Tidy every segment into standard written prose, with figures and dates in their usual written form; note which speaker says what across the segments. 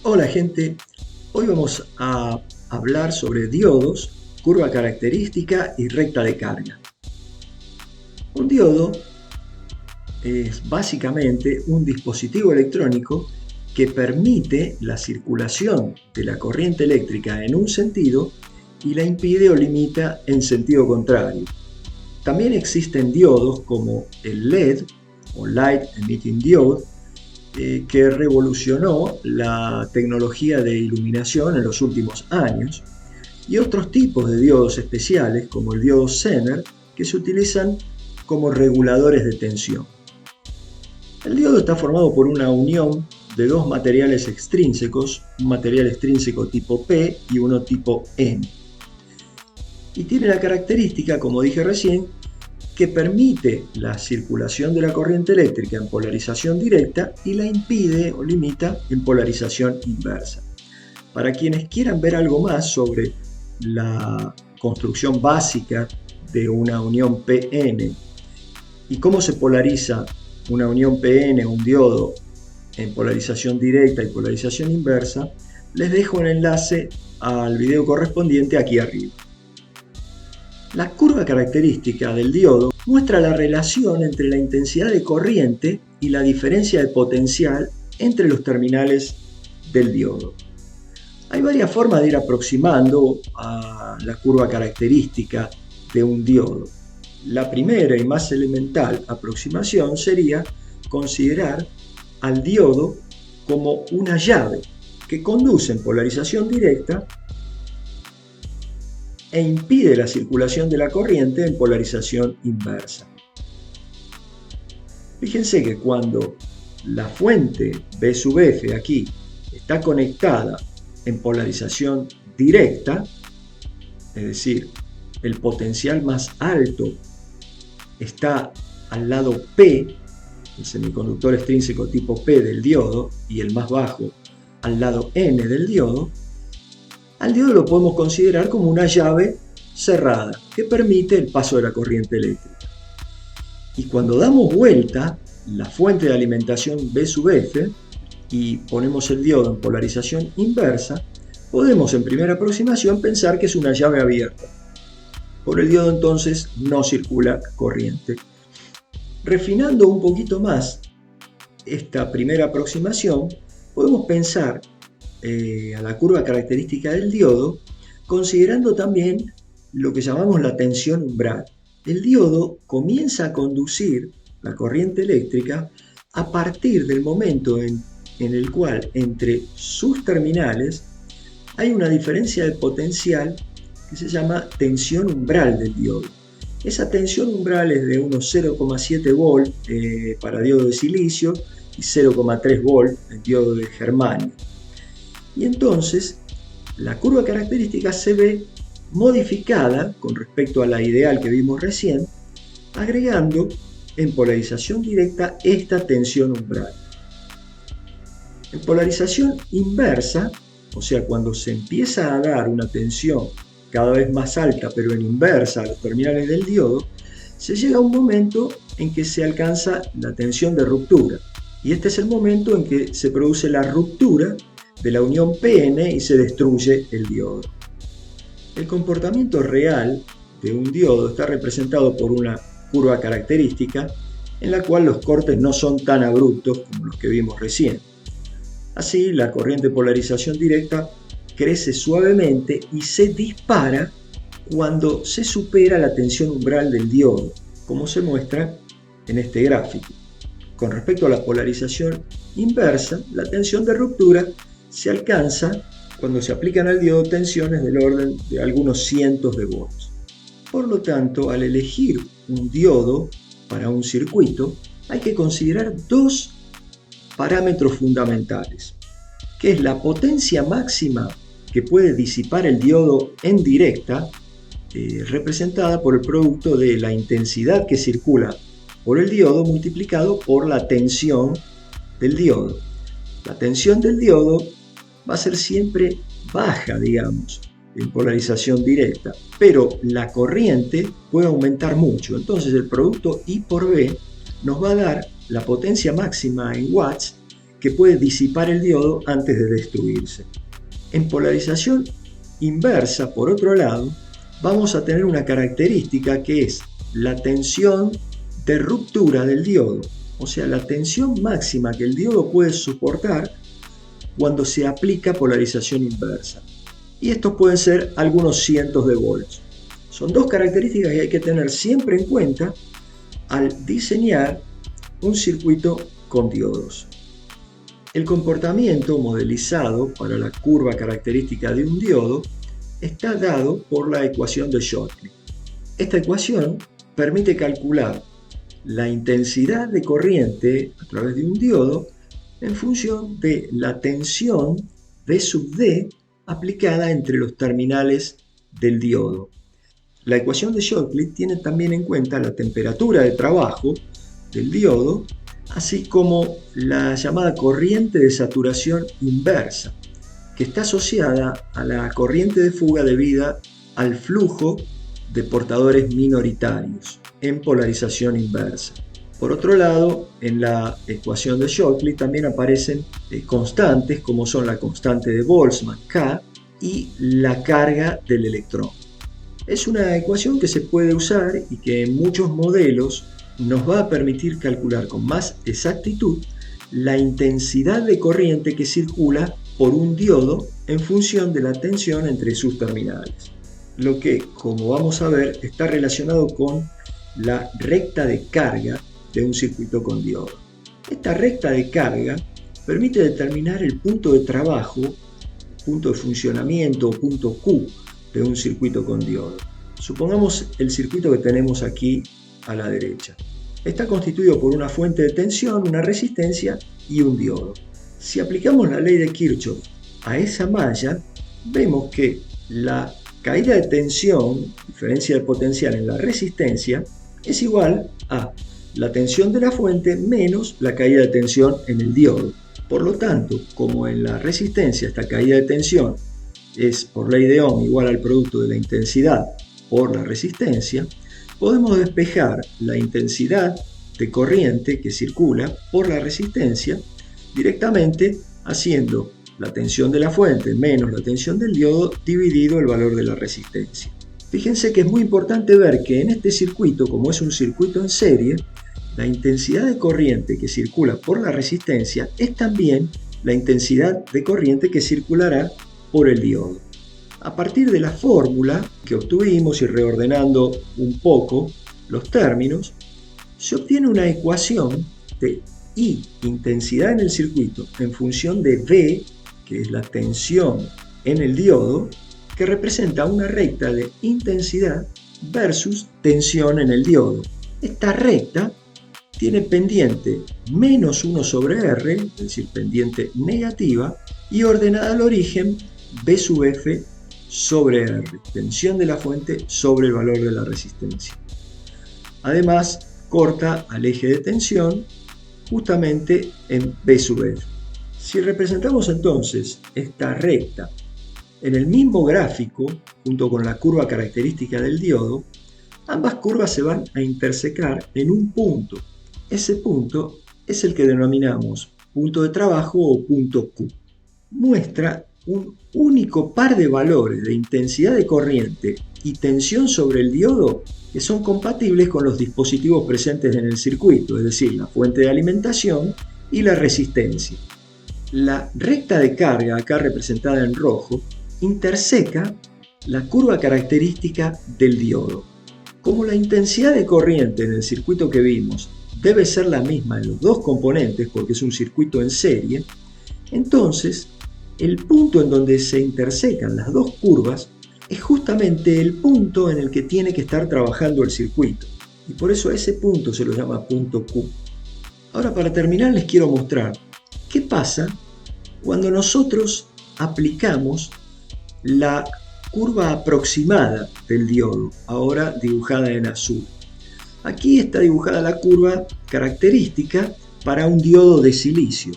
Speaker 1: Hola gente, hoy vamos a hablar sobre diodos, curva característica y recta de carga. Un diodo es básicamente un dispositivo electrónico que permite la circulación de la corriente eléctrica en un sentido y la impide o limita en sentido contrario. También existen diodos como el LED o Light Emitting Diode, que revolucionó la tecnología de iluminación en los últimos años, y otros tipos de diodos especiales como el diodo Zener, que se utilizan como reguladores de tensión. El diodo está formado por una unión de dos materiales extrínsecos, un material extrínseco tipo P y uno tipo N. Y tiene la característica, como dije recién, que permite la circulación de la corriente eléctrica en polarización directa y la impide o limita en polarización inversa. Para quienes quieran ver algo más sobre la construcción básica de una unión PN y cómo se polariza una unión PN, un diodo, en polarización directa y polarización inversa, les dejo un enlace al video correspondiente aquí arriba. La curva característica del diodo muestra la relación entre la intensidad de corriente y la diferencia de potencial entre los terminales del diodo. Hay varias formas de ir aproximando a la curva característica de un diodo. La primera y más elemental aproximación sería considerar al diodo como una llave que conduce en polarización directa e impide la circulación de la corriente en polarización inversa. Fíjense que cuando la fuente B sub F aquí está conectada en polarización directa, es decir, el potencial más alto está al lado P, el semiconductor extrínseco tipo P del diodo, y el más bajo al lado N del diodo, al diodo lo podemos considerar como una llave cerrada que permite el paso de la corriente eléctrica. Y cuando damos vuelta la fuente de alimentación B sub F y ponemos el diodo en polarización inversa, podemos en primera aproximación pensar que es una llave abierta. Por el diodo entonces no circula corriente. Refinando un poquito más esta primera aproximación, podemos pensar a la curva característica del diodo, considerando también lo que llamamos la tensión umbral. El diodo comienza a conducir la corriente eléctrica a partir del momento en el cual entre sus terminales hay una diferencia de potencial que se llama tensión umbral del diodo. Esa tensión umbral es de unos 0,7 volt para diodo de silicio y 0,3 volt en diodo de germanio. Y entonces la curva característica se ve modificada con respecto a la ideal que vimos recién, agregando en polarización directa esta tensión umbral. En polarización inversa, o sea, cuando se empieza a dar una tensión cada vez más alta pero en inversa a los terminales del diodo, se llega a un momento en que se alcanza la tensión de ruptura. Y este es el momento en que se produce la ruptura de la unión PN y se destruye el diodo. El comportamiento real de un diodo está representado por una curva característica en la cual los cortes no son tan abruptos como los que vimos recién. Así, la corriente de polarización directa crece suavemente y se dispara cuando se supera la tensión umbral del diodo, como se muestra en este gráfico. Con respecto a la polarización inversa, la tensión de ruptura se alcanza cuando se aplican al diodo tensiones del orden de algunos cientos de volts. Por lo tanto, al elegir un diodo para un circuito, hay que considerar dos parámetros fundamentales, que es la potencia máxima que puede disipar el diodo en directa, representada por el producto de la intensidad que circula por el diodo multiplicado por la tensión del diodo. La tensión del diodo va a ser siempre baja, digamos, en polarización directa, pero la corriente puede aumentar mucho. Entonces el producto I por V nos va a dar la potencia máxima en watts que puede disipar el diodo antes de destruirse. En polarización inversa, por otro lado, vamos a tener una característica que es la tensión de ruptura del diodo, o sea, la tensión máxima que el diodo puede soportar cuando se aplica polarización inversa. Y estos pueden ser algunos cientos de volts. Son dos características que hay que tener siempre en cuenta al diseñar un circuito con diodos. El comportamiento modelizado para la curva característica de un diodo está dado por la ecuación de Shortly. Esta ecuación permite calcular la intensidad de corriente a través de un diodo en función de la tensión V sub D aplicada entre los terminales del diodo. La ecuación de Shortly tiene también en cuenta la temperatura de trabajo del diodo, así como la llamada corriente de saturación inversa, que está asociada a la corriente de fuga debida al flujo de portadores minoritarios en polarización inversa. Por otro lado, en la ecuación de Shortly también aparecen constantes como son la constante de Boltzmann, K, y la carga del electrón. Es una ecuación que se puede usar y que en muchos modelos nos va a permitir calcular con más exactitud la intensidad de corriente que circula por un diodo en función de la tensión entre sus terminales, lo que, como vamos a ver, está relacionado con la recta de carga de un circuito con diodo. Esta recta de carga permite determinar el punto de trabajo, punto de funcionamiento o punto Q de un circuito con diodo. Supongamos el circuito que tenemos aquí a la derecha. Está constituido por una fuente de tensión, una resistencia y un diodo. Si aplicamos la ley de Kirchhoff a esa malla, vemos que la caída de tensión, diferencia de potencial en la resistencia, es igual a la tensión de la fuente menos la caída de tensión en el diodo. Por lo tanto, como en la resistencia esta caída de tensión es por ley de Ohm igual al producto de la intensidad por la resistencia, podemos despejar la intensidad de corriente que circula por la resistencia directamente haciendo la tensión de la fuente menos la tensión del diodo dividido el valor de la resistencia. Fíjense que es muy importante ver que en este circuito, como es un circuito en serie, la intensidad de corriente que circula por la resistencia es también la intensidad de corriente que circulará por el diodo. A partir de la fórmula que obtuvimos y reordenando un poco los términos, se obtiene una ecuación de I, intensidad en el circuito, en función de V, que es la tensión en el diodo, que representa una recta de intensidad versus tensión en el diodo. Esta recta tiene pendiente menos 1 sobre R, es decir, pendiente negativa, y ordenada al origen V sub F sobre R, tensión de la fuente sobre el valor de la resistencia. Además, corta al eje de tensión justamente en V sub F. Si representamos entonces esta recta en el mismo gráfico, junto con la curva característica del diodo, ambas curvas se van a intersecar en un punto. Ese punto es el que denominamos punto de trabajo o punto Q. Muestra un único par de valores de intensidad de corriente y tensión sobre el diodo que son compatibles con los dispositivos presentes en el circuito, es decir, la fuente de alimentación y la resistencia. La recta de carga, acá representada en rojo, interseca la curva característica del diodo. Como la intensidad de corriente en el circuito que vimos debe ser la misma en los dos componentes porque es un circuito en serie, entonces el punto en donde se intersecan las dos curvas es justamente el punto en el que tiene que estar trabajando el circuito, y por eso a ese punto se lo llama punto Q. Ahora, para terminar, les quiero mostrar qué pasa cuando nosotros aplicamos la curva aproximada del diodo, ahora dibujada en azul. Aquí está dibujada la curva característica para un diodo de silicio,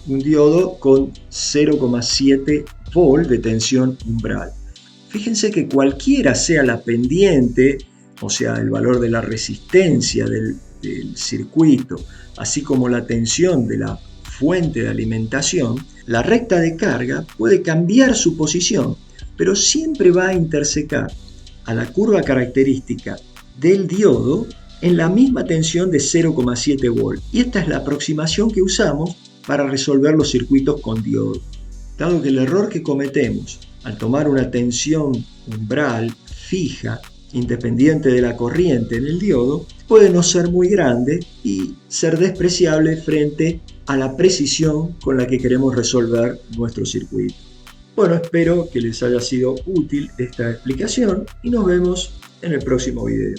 Speaker 1: un diodo con 0,7 volt de tensión umbral. Fíjense que cualquiera sea la pendiente, o sea, el valor de la resistencia del circuito, así como la tensión de la fuente de alimentación, la recta de carga puede cambiar su posición, pero siempre va a intersecar a la curva característica del diodo en la misma tensión de 0,7 volt. Y esta es la aproximación que usamos para resolver los circuitos con diodo. Dado que el error que cometemos al tomar una tensión umbral fija, independiente de la corriente en el diodo, puede no ser muy grande y ser despreciable frente a la precisión con la que queremos resolver nuestro circuito. Bueno, espero que les haya sido útil esta explicación y nos vemos en el próximo video.